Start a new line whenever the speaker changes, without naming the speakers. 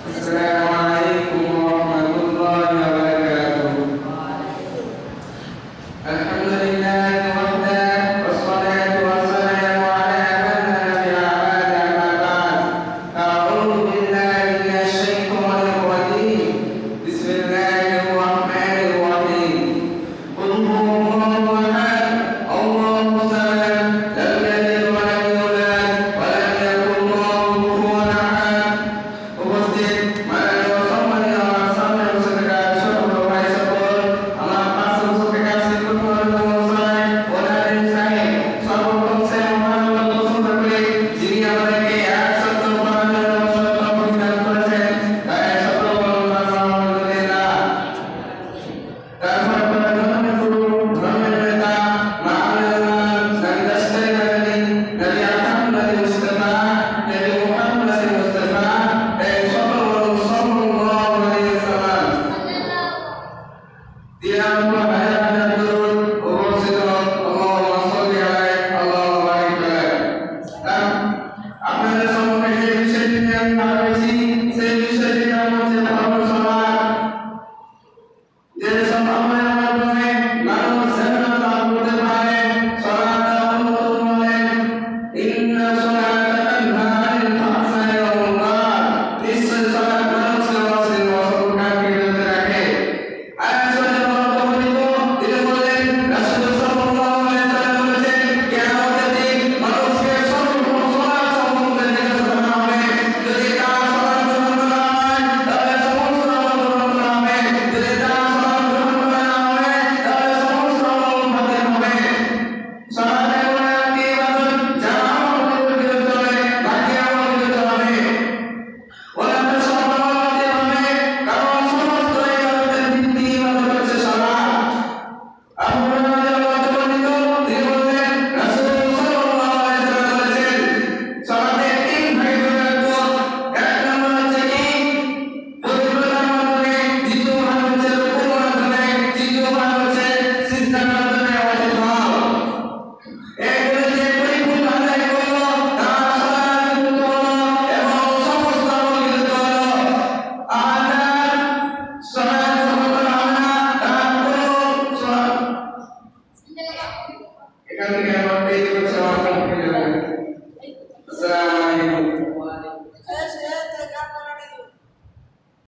السلام عليكم ورحمة الله وبركاته. الحمد لله وحده والصلاة والسلام على من لا نبي بعد أما بعد. أعوذ بالله من الشيطان الرجيم. بسم الله الرحمن الرحيم. قل هو الله أحد الله الصمد لم يلد ولم يولد ولم يكن له كفوا أحد. উপস্থিত মাননীয় সম্মানীয় সামনে উপস্থিত ছোট ভাই সকল আমার পাশে উপস্থিত আছেন ওনাদের সাহেব সর্বপ্রথম সে মহান পছন্দ করে যিনি আমাদেরকে এক শব্দ বানানোর শব্দ প্রদান করেছেন তাই শব্দ আলহামদুলিল্লাহ। তারপর প্রধান গুরু ধর্মের নেতা মাওলানা নবী দস্তগীর নবী আহমদ নবী মুস্তাফা নবী মুহাম্মদ মুস্তাফা আপনাদের সম্মুখে যে বিষয়টি নিয়ে আমি ভাবছি সেই বিষয়টির নাম হচ্ছে ধর্ম সমাজ। যে সম্ভাবনার মাধ্যমে মানুষ স্বাধীনতা লাভ করতে পারে সমাজ উন্নত বলেন ইন্না সলাতা তানহা আনিল ফাহশাই ওয়াল মুনকার। নিশ্চয় সলাত মানুষকে অশ্লীল অসংখ্য বিরত রাখে। আয়াতের বর্ণিত তিনি বলেন রাসূল সাল্লাল্লাহু আলাইহি ওয়াসাল্লাম বলেছেন কিয়ামতের দিন মানুষকে সর্বপ্রথম সলাত সম্বন্ধে জিজ্ঞাসা করা হবে। যদি তার সলাত গ্রহণ করা হয় তাহলে সমস্ত আমল গ্রহণ করা হবে। যদি তার সলাত গ্রহণ করা না হয় তাহলে সমস্ত আমল বাতিল হবে। সলাত এমন একটি ইবাদত যা আমল বিরত হবে বাকি আমল বিরত হবে। ওলামা সমাজে হবে কারণ সমস্ত ইবাদতের ভিত্তি ইবাদত হচ্ছে সালাত। আবু হুরায়রা রাদিয়াল্লাহু বর্ণিত তিনি বলেন রাসূল সাল্লাল্লাহু আলাইহি ওয়াসাল্লাম বলেছেন সালাতের তিন ভাগে বিভক্ত। এক নম্বর হচ্ছে কি পবিত্রতার মাধ্যমে, দ্বিতীয় ভাগ হচ্ছে রুকুর মাধ্যমে, তৃতীয় ভাগ হচ্ছে সিজদার মাধ্যমে অর্জিত হওয়া। এগুলো যে পরিপূর্ণ আদায় করলো তার সালাত বিশুদ্ধ হলো এবং সমস্ত আমল বিশুদ্ধ হলো। আর তার সালাত গ্রহণ করা হবে না, তার কোনো এখান থেকে আমার পেয়ে হচ্ছে আমার